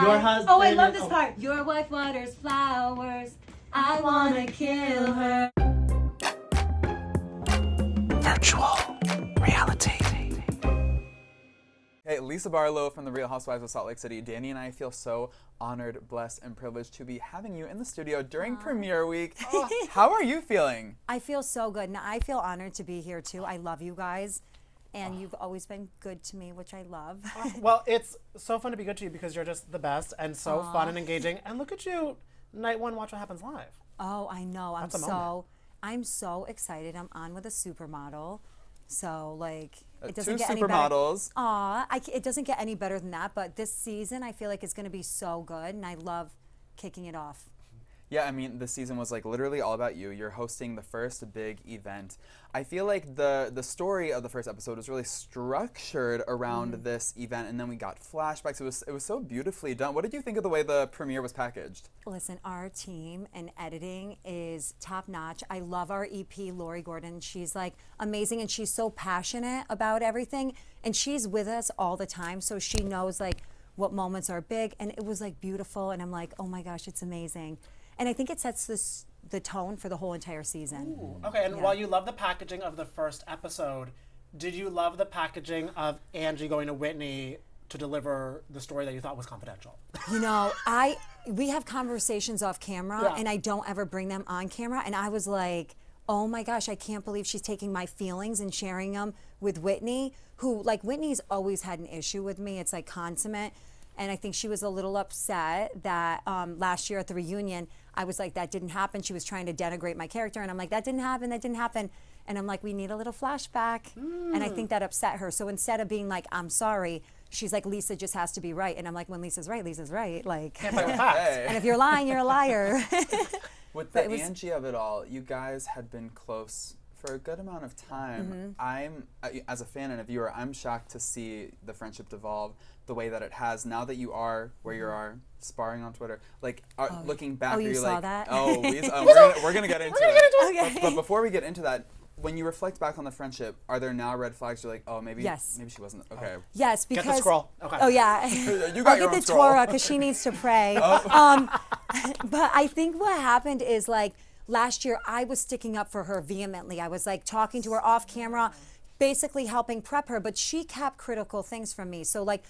Your husband. Oh, I love this part. Your wife waters flowers. I wanna kill her. Virtual reality. Hey, Lisa Barlow from the Real Housewives of Salt Lake City. Danny and I feel so honored, blessed, and privileged to be having you in the studio during premiere week. Oh, how are you feeling? I feel so good. And I feel honored to be here too. I love you guys. And you've always been good to me, which I love. Well, it's so fun to be good to you because you're just the best and so fun and engaging. And look at you, night one, watch what happens live. Oh, I know. I'm so excited. I'm on with a supermodel. So like it doesn't get any better. Two supermodels. It doesn't get any better than that. But this season, I feel like it's going to be so good, and I love kicking it off. Yeah, I mean, this season was like literally all about you. You're hosting the first big event. I feel like the story of the first episode was really structured around this event, and then we got flashbacks. It was so beautifully done. What did you think of the way the premiere was packaged? Listen, our team and editing is top notch. I love our EP, Lori Gordon. She's like amazing, and she's so passionate about everything, and she's with us all the time, so she knows like what moments are big, and it was like beautiful, and I'm like, oh my gosh, it's amazing. And I think it sets the tone for the whole entire season. Ooh. Okay, and while you love the packaging of the first episode, did you love the packaging of Angie going to Whitney to deliver the story that you thought was confidential? You know, we have conversations off camera, and I don't ever bring them on camera. And I was like, oh my gosh, I can't believe she's taking my feelings and sharing them with Whitney, who, like, Whitney's always had an issue with me. It's like consummate. And I think she was a little upset that last year at the reunion, I was like, that didn't happen. She was trying to denigrate my character. And I'm like, that didn't happen, that didn't happen. And I'm like, we need a little flashback. And I think that upset her. So instead of being like, I'm sorry, she's like, Lisa just has to be right. And I'm like, when Lisa's right, Lisa's right. Like, Can't fight with facts. and if you're lying, you're a liar. With the Angie of it all, you guys had been close for a good amount of time. I'm, as a fan and a viewer, I'm shocked to see the friendship devolve the way that it has. Now that you are where you are, sparring on Twitter, like looking back, you you're saw like, that? oh, we're gonna get into it. Okay. But before we get into that, when you reflect back on the friendship, are there now red flags? You're like, oh, maybe she wasn't okay. Yes, because Get the scroll. Okay. Oh yeah, You got I'll your get own the scroll. Torah because she needs to pray. But I think what happened is like last year I was sticking up for her vehemently. I was like talking to her off camera, basically helping prep her, but she kept critical things from me. So like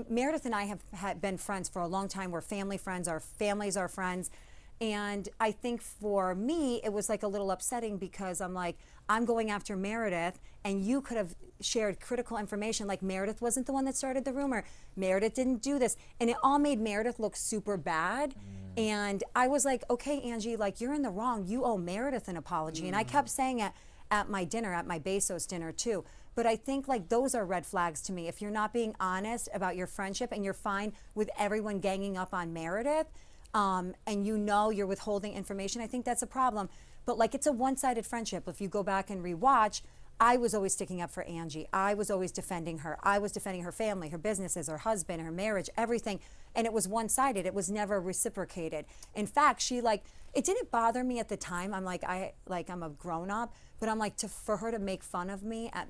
Meredith and I have been friends for a long time. We're family friends. Our families are friends. And I think for me, it was like a little upsetting because I'm like, I'm going after Meredith and you could have shared critical information. Like Meredith wasn't the one that started the rumor. Meredith didn't do this. And it all made Meredith look super bad. And I was like, okay, Angie, like you're in the wrong. You owe Meredith an apology. And I kept saying it at my dinner, at my Bezos dinner too. But I think like those are red flags to me. If you're not being honest about your friendship and you're fine with everyone ganging up on Meredith, and you know you're withholding information, I think that's a problem. But like it's a one-sided friendship. If you go back and rewatch, I was always sticking up for Angie. I was always defending her. I was defending her family, her businesses, her husband, her marriage, everything. And it was one-sided. It was never reciprocated. In fact, she like, it didn't bother me at the time. I'm like, I'm a grown-up, but I'm like, for her to make fun of me at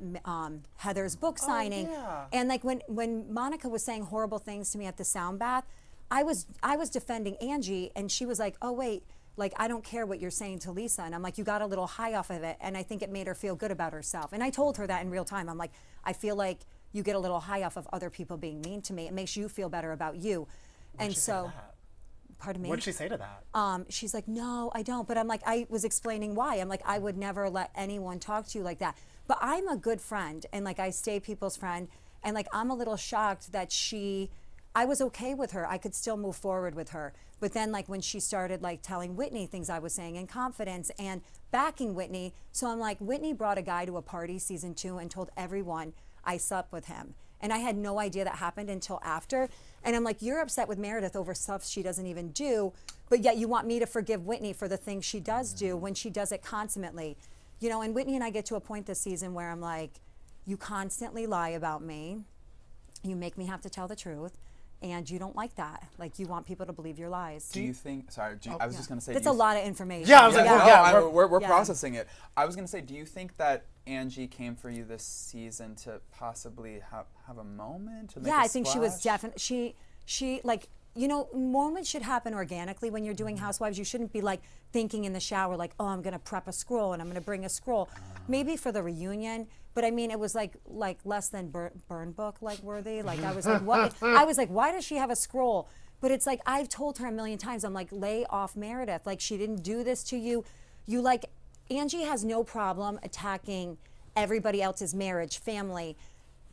Heather's book signing. And like when Monica was saying horrible things to me at the sound bath, I was defending Angie, and she was like, oh wait, like I don't care what you're saying to Lisa. And I'm like, you got a little high off of it. And I think it made her feel good about herself. And I told her that in real time. I'm like, I feel like you get a little high off of other people being mean to me. It makes you feel better about you. And so, pardon me? What did she say to that? She's like, no, I don't. But I'm like, I was explaining why. I'm like, I would never let anyone talk to you like that. But I'm a good friend, and like I stay people's friend. And like I'm a little shocked that I was okay with her. I could still move forward with her. But then like when she started like telling Whitney things I was saying in confidence and backing Whitney. So I'm like, Whitney brought a guy to a party season 2 and told everyone I slept with him. And I had no idea that happened until after. And I'm like, you're upset with Meredith over stuff she doesn't even do, but yet you want me to forgive Whitney for the things she does do when she does it consummately. You know, and Whitney and I get to a point this season where I'm like, you constantly lie about me. You make me have to tell the truth. And you don't like that. Like, you want people to believe your lies. Do you think, sorry, I was just going to say. That's a lot of information. Yeah, I was like, we're processing it. I was going to say, do you think that Angie came for you this season to possibly have a moment? To make I a think splash? she was definitely, she like, you know, moments should happen organically when you're doing Housewives. You shouldn't be like thinking in the shower like, oh, I'm gonna prep a scroll and I'm gonna bring a scroll. Maybe for the reunion, but I mean, it was like less than burn book like worthy. Like I was like, what? I was like, why does she have a scroll? But it's like, I've told her a million times, I'm like, lay off Meredith. Like, she didn't do this to you. You like, Angie has no problem attacking everybody else's marriage, family,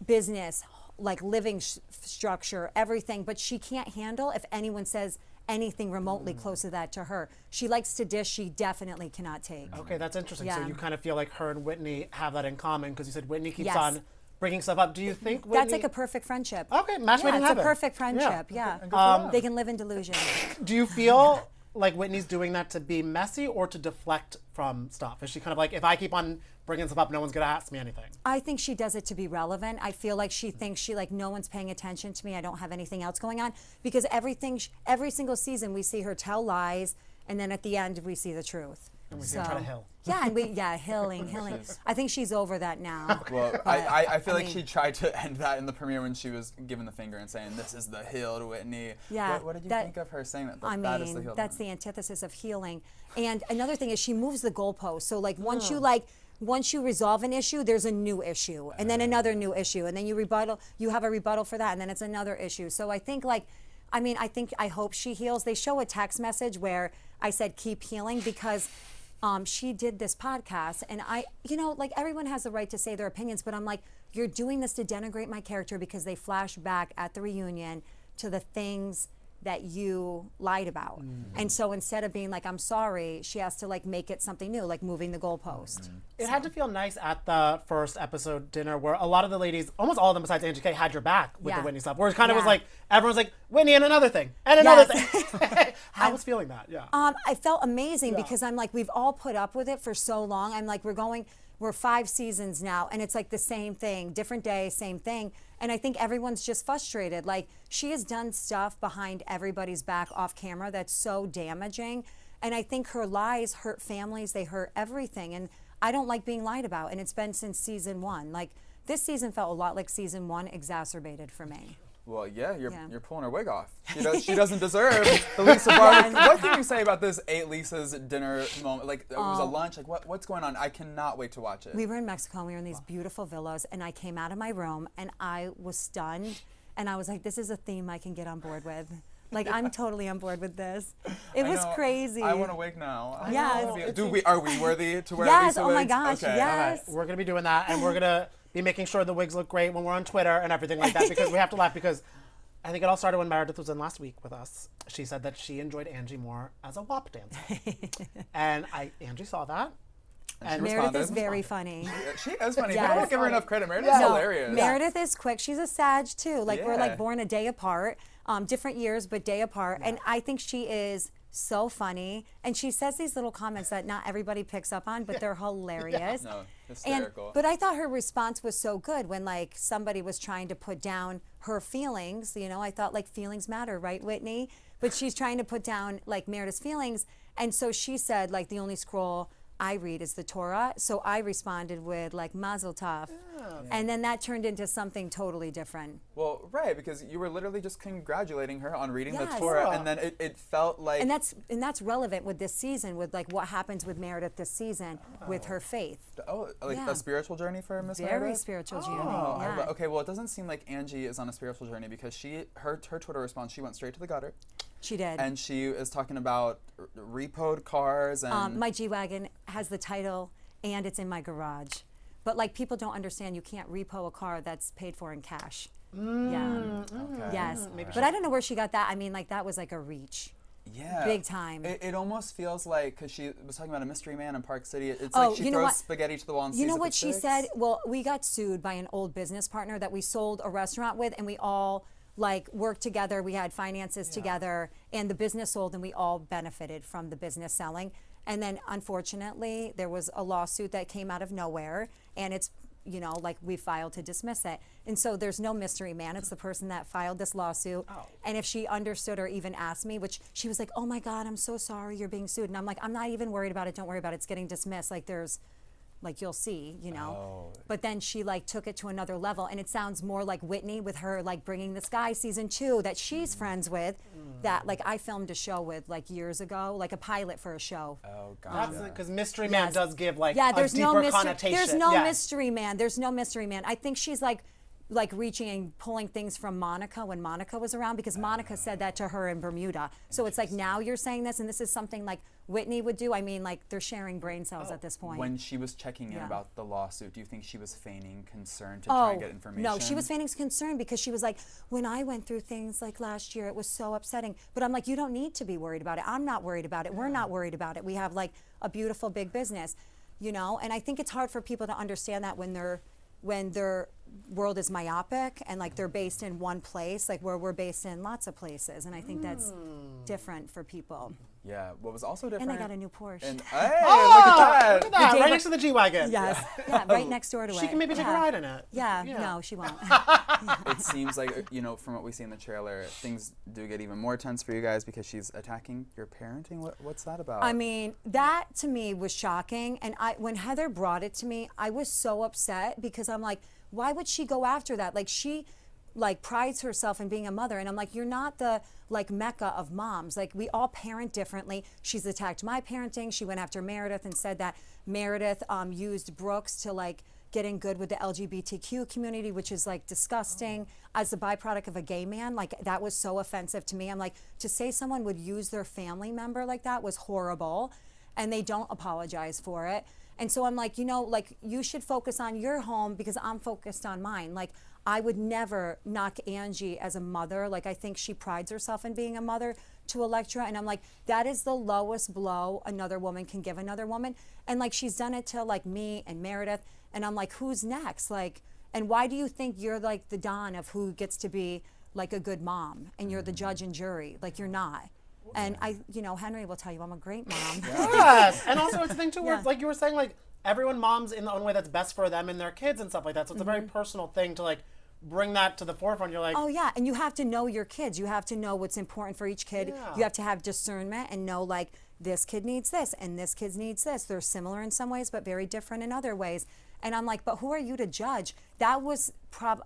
business, like living structure, everything, but she can't handle if anyone says anything remotely close to that to her. She likes to dish, she definitely cannot take. Okay, that's interesting. So Yeah. you kind of feel like her and Whitney have that in common because you said Whitney keeps Yes. on bringing stuff up. Do you think Whitney... That's like a perfect friendship. Okay, match made Yeah, in it's heaven. a perfect friendship, Yeah. yeah. They can live in delusion. Do you feel like Whitney's doing that to be messy or to deflect from stuff? Is she kind of like, if I keep on bringing stuff up, no one's going to ask me anything? I think she does it to be relevant. I feel like she thinks she like, no one's paying attention to me. I don't have anything else going on, because every single season we see her tell lies, and then at the end we see the truth. And we see her try to hill. Yeah, and hilling. I think she's over that now. Well, But, I feel like mean- she tried to end that in the premiere when she was giving the finger and saying, "This is the hill to Whitney." Yeah, What did you that- think of her saying that? I That is the mean, hill. that's the antithesis of healing. And another thing is she moves the goalpost. So like once you resolve an issue, there's a new issue, and then another new issue, and then you have a rebuttal for that, and then it's another issue. So I think I hope she heals. They show a text message where I said keep healing, because she did this podcast, and like everyone has the right to say their opinions, but I'm like, you're doing this to denigrate my character because they flash back at the reunion to the things that you lied about. And so instead of being like, I'm sorry, she has to like make it something new, like moving the goalpost. It had to feel nice at the first episode dinner where a lot of the ladies, almost all of them besides Angie K, had your back with the Yeah. Whitney stuff. Where it kind of was Yeah. like, everyone's like, Whitney and another thing, and another Yes. thing. How was feeling that? Yeah. I felt amazing because I'm like, we've all put up with it for so long. I'm like, we're 5 seasons now, and it's like the same thing, different day, same thing. And I think everyone's just frustrated. Like, she has done stuff behind everybody's back off camera that's so damaging. And I think her lies hurt families, they hurt everything. And I don't like being lied about. And it's been since season 1. Like, this season felt a lot like season 1 exacerbated for me. Well, yeah, you're Yeah. pulling her wig off. She doesn't deserve the Lisa Barlow. What can you say about this 8 Lisa's dinner moment? Like, it was a lunch. Like, what's going on? I cannot wait to watch it. We were in Mexico, and we were in these beautiful villas, and I came out of my room, and I was stunned, and I was like, this is a theme I can get on board with. Like, I'm totally on board with this. It I was know. crazy. I want a wig now. Yes. Are we worthy to wear Yes, Lisa oh my wigs? gosh, Okay. yes. All right, we're going to be doing that, and we're going to be making sure the wigs look great when we're on Twitter and everything like that, because we have to laugh, because I think it all started when Meredith was in last week with us. She said that she enjoyed Angie more as a WAP dancer. And Angie saw that. And Meredith is responded. very funny. She is funny. Yes. People don't give her enough credit. Meredith's No, hilarious. Meredith is quick. She's a Sag too. Like we're Yeah. like born a day apart, different years but day apart. And I think she is so funny. And she says these little comments that not everybody picks up on, but they're hilarious. No, hysterical. But I thought her response was so good when like somebody was trying to put down her feelings. You know, I thought like feelings matter, right, Whitney? But she's trying to put down like Meredith's feelings. And so she said like the only scroll I read is the Torah. So I responded with like Mazel Tov. And then that turned into something totally different. Well, right, because you were literally just congratulating her on reading the Yes. Torah, and then it felt like... And that's relevant with this season, with like what happens with Meredith this season with her faith. like Yeah. a spiritual journey for Miss Very Meredith? spiritual journey. Oh, Yeah. okay, well, it doesn't seem like Angie is on a spiritual journey, because her Twitter response, she went straight to the gutter. She did. And she is talking about repoed cars and... My G-Wagon has the title, and it's in my garage. But like people don't understand, you can't repo a car that's paid for in cash. Yeah. Okay. Yes. But I don't know where she got that. I mean, like that was like a reach. Yeah. Big time. It almost feels like, because she was talking about a mystery man in Park City, it's Oh, like she you know throws what? spaghetti to the wall and You sees know if what it she sticks. said? Well, we got sued by an old business partner that we sold a restaurant with, and we all like worked together. We had finances together, and the business sold, and we all benefited from the business selling. And then, unfortunately, there was a lawsuit that came out of nowhere, and it's, you know, like we filed to dismiss it. And so there's no mystery man. It's the person that filed this lawsuit. And if she understood or even asked me, which she was like, oh my God, I'm so sorry you're being sued. And I'm like, I'm not even worried about it. Don't worry about it. It's getting dismissed. Like there's Like you'll see, you know. But then she like took it to another level, and it sounds more like Whitney with her like bringing this guy season 2 that she's friends with, that like I filmed a show with like years ago, like a pilot for a show. Oh, gotcha. Because Mystery Man does give like there's a deeper no mystery. connotation. There's no mystery man. There's no mystery man. I think she's like reaching and pulling things from Monica when Monica was around, because Monica said that to her in Bermuda. So it's like now you're saying this, and this is something like Whitney would do. I mean, like they're sharing brain cells at this point. When she was checking in about the lawsuit, do you think she was feigning concern to try and get information? No, she was feigning concern because she was like, when I went through things like last year, it was so upsetting. But I'm like, you don't need to be worried about it. I'm not worried about it. We're not worried about it. We have like a beautiful big business, you know? And I think it's hard for people to understand that when their world is myopic and like they're based in one place, like where we're based in lots of places. And I think that's different for people. Yeah, what was also different. And I got a new Porsche. And, hey, look at that. Right next to the G-Wagon. Yes, yeah, right next door to it. She can maybe take a ride in it. Yeah, no, she won't. It seems like, you know, from what we see in the trailer, things do get even more tense for you guys because she's attacking your parenting. What's that about? I mean, that to me was shocking. And when Heather brought it to me, I was so upset because I'm like, why would she go after that? Like she like prides herself in being a mother, and I'm like, you're not the like mecca of moms. Like we all parent differently. She's attacked my parenting. She went after Meredith and said that Meredith used Brooks to like get in good with the LGBTQ community, which is like disgusting as a byproduct of a gay man. Like that was so offensive to me. I'm like, to say someone would use their family member like that was horrible, and they don't apologize for it. And so I'm like, you know, like you should focus on your home because I'm focused on mine. Like I would never knock Angie as a mother. Like I think she prides herself in being a mother to Electra. And I'm like, that is the lowest blow another woman can give another woman. And like she's done it to like me and Meredith. And I'm like, who's next? Like, and why do you think you're like the Don of who gets to be like a good mom and you're the judge and jury? Like you're not. And I, you know, Henry will tell you I'm a great mom. Yes, and also it's the thing too, where like you were saying, like everyone moms in the own way that's best for them and their kids and stuff like that. So it's a very personal thing to like bring that to the forefront. You're like, oh yeah, and you have to know your kids. You have to know what's important for each kid. Yeah. You have to have discernment and know like this kid needs this and this kid needs this. They're similar in some ways, but very different in other ways. And I'm like, but who are you to judge? That was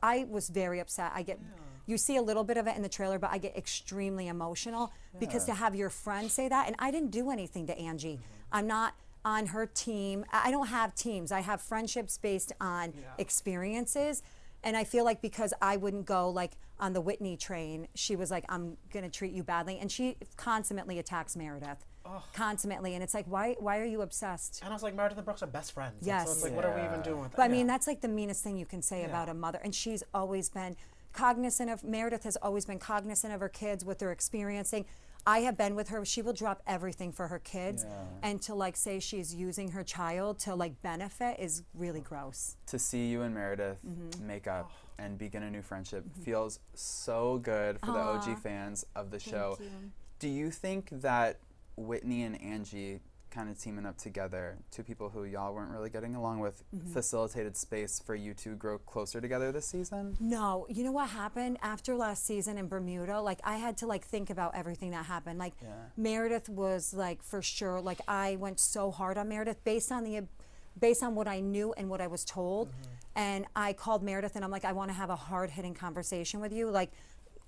I was very upset. I get. You see a little bit of it in the trailer, but I get extremely emotional because to have your friend say that, and I didn't do anything to Angie. I'm not on her team. I don't have teams. I have friendships based on experiences. And I feel like because I wouldn't go like on the Whitney train, she was like, I'm gonna treat you badly. And she consummately attacks Meredith. Consummately, and it's like, why are you obsessed? and I was like, Meredith and Brooks are best friends. Yes. So it's like, what are we even doing with that? But I mean, that's like the meanest thing you can say about a mother. And she's always been cognizant of, Meredith has always been cognizant of her kids, what they're experiencing. I have been with her. She will drop everything for her kids. And to like say she's using her child to like benefit is really gross. To see you and Meredith make up and begin a new friendship feels so good for the OG fans of the show. you. Do you think that Whitney and Angie kind of teaming up together, two people who y'all weren't really getting along with, facilitated space for you to grow closer together this season? No, you know what happened after last season in Bermuda? Like I had to like think about everything that happened. Like Meredith was like for sure. Like I went so hard on Meredith based on what I knew and what I was told. And I called Meredith and I'm like, I want to have a hard hitting conversation with you. Like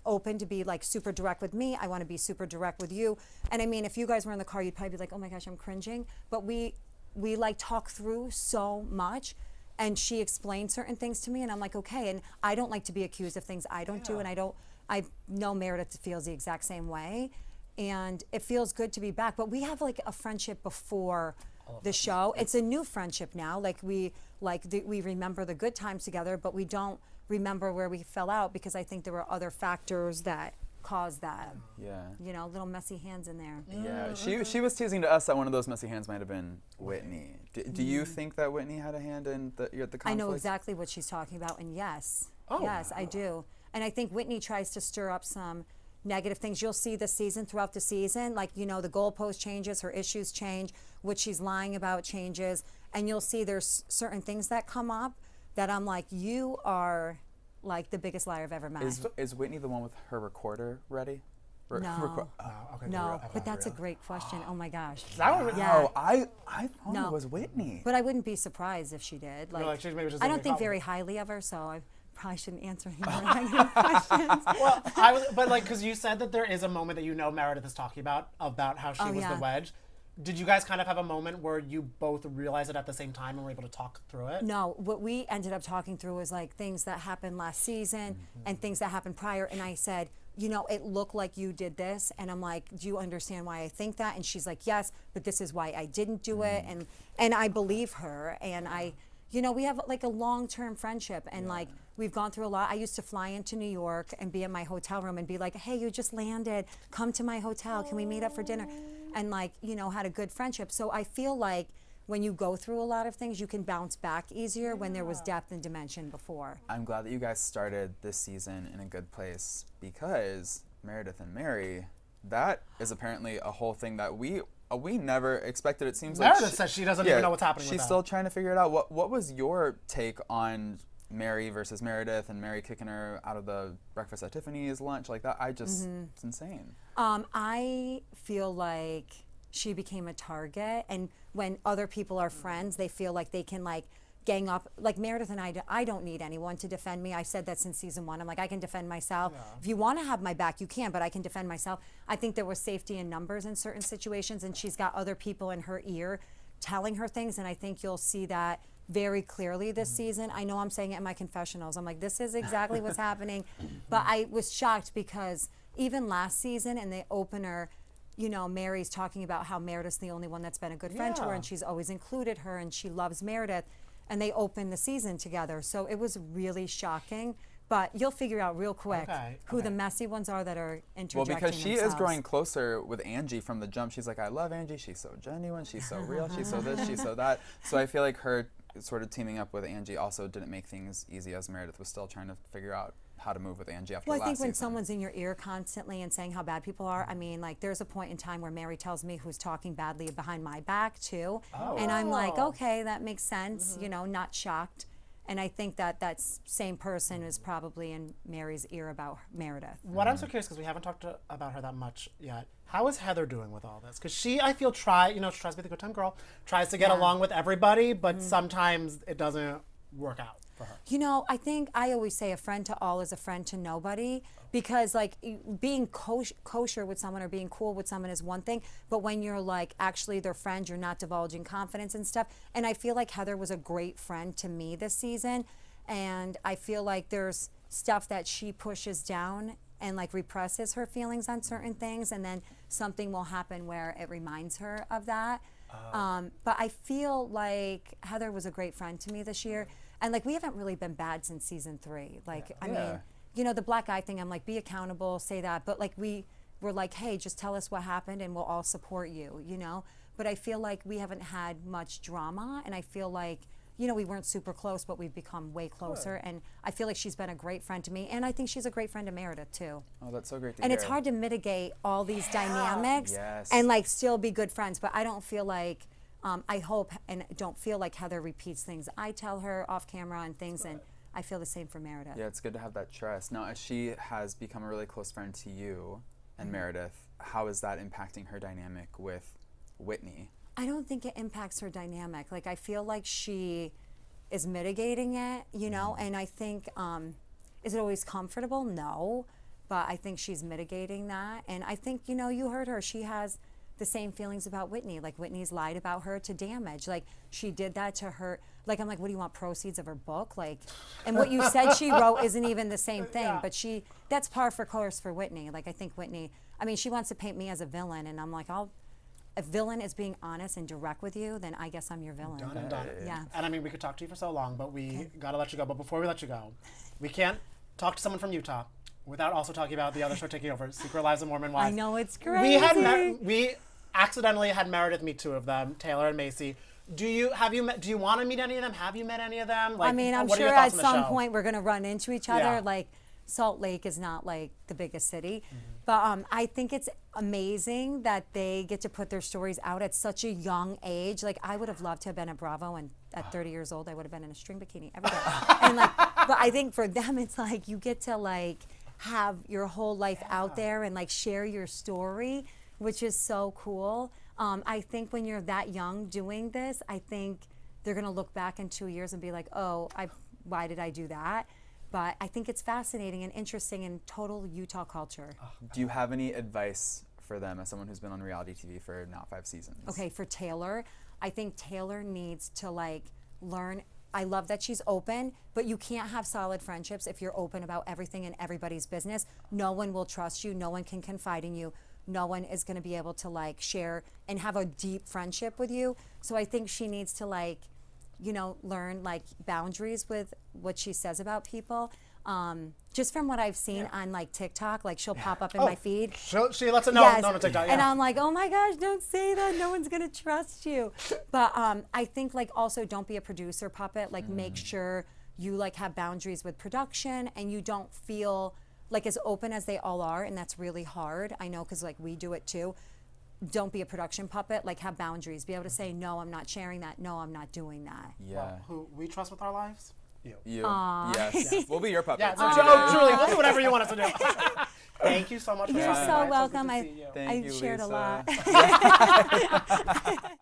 open to be like super direct with me. I want to be super direct with you. And I mean, if you guys were in the car, you'd probably be like, oh my gosh, I'm cringing. But we like talk through so much, and she explained certain things to me, and I'm like, okay. And I don't like to be accused of things I don't do, and I know Meredith feels the exact same way, and it feels good to be back. But we have like a friendship before the show. It's a new friendship now. Like we remember the good times together, but we don't remember where we fell out because I think there were other factors that caused that. Yeah. You know, little messy hands in there. Yeah, she was teasing to us that one of those messy hands might have been Whitney. Do you think that Whitney had a hand in the conflict? I know exactly what she's talking about, and yes, I do. And I think Whitney tries to stir up some negative things. You'll see this season, throughout the season, like, you know, the goalpost changes, her issues change, what she's lying about changes, and you'll see there's certain things that come up that I'm like, you are like the biggest liar I've ever met. Is Whitney the one with her recorder ready? No. Okay, No, but that's a great question. Oh my gosh. That would, Yeah. Oh, I thought No. it was Whitney. But I wouldn't be surprised if she did. You're like, she maybe just I didn't don't get think caught very with highly of her, so I probably shouldn't answer any more negative questions. Well, but like, because you said that there is a moment that Meredith is talking about how she was yeah. the wedge. Did you guys kind of have a moment where you both realized it at the same time and were able to talk through it? No, what we ended up talking through was like things that happened last season and things that happened prior. And I said, it looked like you did this. And I'm like, do you understand why I think that? And she's like, yes, but this is why I didn't do it. And I believe her. And we have like a long-term friendship and like we've gone through a lot. I used to fly into New York and be in my hotel room and be like, hey, you just landed, come to my hotel, can we meet up for dinner? And like, had a good friendship. So I feel like when you go through a lot of things, you can bounce back easier when there was depth and dimension before. I'm glad that you guys started this season in a good place because Meredith and Mary, that is apparently a whole thing that we never expected. It seems like Meredith says she doesn't even know what's happening with she's that. still trying to figure it out. What was your take on Mary versus Meredith and Mary kicking her out of the breakfast at Tiffany's lunch like that? It's insane. I feel like she became a target, and when other people are friends, they feel like they can like gang up. Like Meredith and I don't need anyone to defend me. I said that since season 1. I'm like, I can defend myself. Yeah. If you want to have my back, you can, but I can defend myself. I think there was safety in numbers in certain situations, and she's got other people in her ear telling her things, and I think you'll see that very clearly this season. I know I'm saying it in my confessionals. I'm like, this is exactly what's happening. But I was shocked because even last season in the opener, Mary's talking about how Meredith's the only one that's been a good friend to her and she's always included her and she loves Meredith. And they opened the season together. So it was really shocking. But you'll figure out real quick who the messy ones are that are interjecting Well, because she themselves. is growing closer with Angie from the jump. She's like, I love Angie. She's so genuine. She's so real. She's so this. She's so that. So I feel like her sort of teaming up with Angie also didn't make things easy as Meredith was still trying to figure out how to move with Angie after Well, last I think when season. someone's in your ear constantly and saying how bad people are, I mean, like, there's a point in time where Mary tells me who's talking badly behind my back, too. And I'm like, okay, that makes sense, not shocked. And I think that same person is probably in Mary's ear about Meredith. What I'm so curious, because we haven't talked about her that much yet, how is Heather doing with all this? Because she, I feel, she tries to be the good time girl, tries to get along with everybody, but sometimes it doesn't work out for her. I think I always say a friend to all is a friend to nobody, because like being kosher with someone or being cool with someone is one thing, but when you're like actually their friend, you're not divulging confidence and stuff. And I feel like Heather was a great friend to me this season, and I feel like there's stuff that she pushes down and like represses her feelings on certain things, and then something will happen where it reminds her of that. But I feel like Heather was a great friend to me this year, and like we haven't really been bad since season 3. Like I mean, the black eye thing, I'm like, be accountable, say that, but like we were like, hey, just tell us what happened and we'll all support you, But I feel like we haven't had much drama, and I feel like we weren't super close, but we've become way closer. And I feel like she's been a great friend to me. And I think she's a great friend to Meredith, too. Oh, that's so great to and hear. it's hard to mitigate all these dynamics and like still be good friends. But I don't feel like, I hope and don't feel like Heather repeats things I tell her off camera and things. And I feel the same for Meredith. Yeah, it's good to have that trust. Now, as she has become a really close friend to you and Meredith, how is that impacting her dynamic with Whitney? I don't think it impacts her dynamic. Like, I feel like she is mitigating it, and I think, is it always comfortable? No, but I think she's mitigating that. And I think, you heard her, she has the same feelings about Whitney. Like, Whitney's lied about her to Damage. Like, she did that to her. Like, I'm like, what do you want, proceeds of her book? Like, and what you said she wrote isn't even the same thing, but that's par for course for Whitney. Like, I think Whitney, I mean, she wants to paint me as a villain, and I'm like, if villain is being honest and direct with you, then I guess I'm your villain. Done and done. Yeah. And I mean, we could talk to you for so long, but we gotta let you go. But before we let you go, we can't talk to someone from Utah without also talking about the other show taking over, Secret Lives of Mormon Wives. I know, it's crazy. We accidentally had Meredith meet 2 of them, Taylor and Macy. Do you want to meet any of them? Have you met any of them? Like, I mean, I'm what are sure your thoughts at on the some show? point we're gonna run into each other. Yeah. Like, Salt Lake is not like the biggest city, but I think it's amazing that they get to put their stories out at such a young age. Like, I would have loved to have been at Bravo, and at 30 years old, I would have been in a string bikini every day. And like, but I think for them, it's like you get to like have your whole life out there and like share your story, which is so cool. I think when you're that young doing this, I think they're gonna look back in 2 years and be like, oh, why did I do that? But I think it's fascinating and interesting and total Utah culture. Do you have any advice for them as someone who's been on reality TV for now 5 seasons? Okay, for Taylor, I think Taylor needs to like learn. I love that she's open, but you can't have solid friendships if you're open about everything in everybody's business. No one will trust you. No one can confide in you. No one is going to be able to like share and have a deep friendship with you. So I think she needs to like, you know, learn like boundaries with what she says about people. Just from what I've seen on like TikTok, like she'll pop up in my feed. She lets it know Yes. on TikTok. And I'm like, oh my gosh, don't say that. No one's gonna trust you. But I think like also don't be a producer puppet. Like make sure you like have boundaries with production and you don't feel like as open as they all are. And that's really hard. I know because like we do it too. Don't be a production puppet. Like have boundaries. Be able to say, no, I'm not sharing that. No, I'm not doing that. Yeah. Who we trust with our lives? You. Yes. We'll be your puppets. Yeah, truly, we'll do whatever you want us to do. Thank you so much for You're stopping so by. welcome. So good to see you. Thank you, shared Lisa. a lot.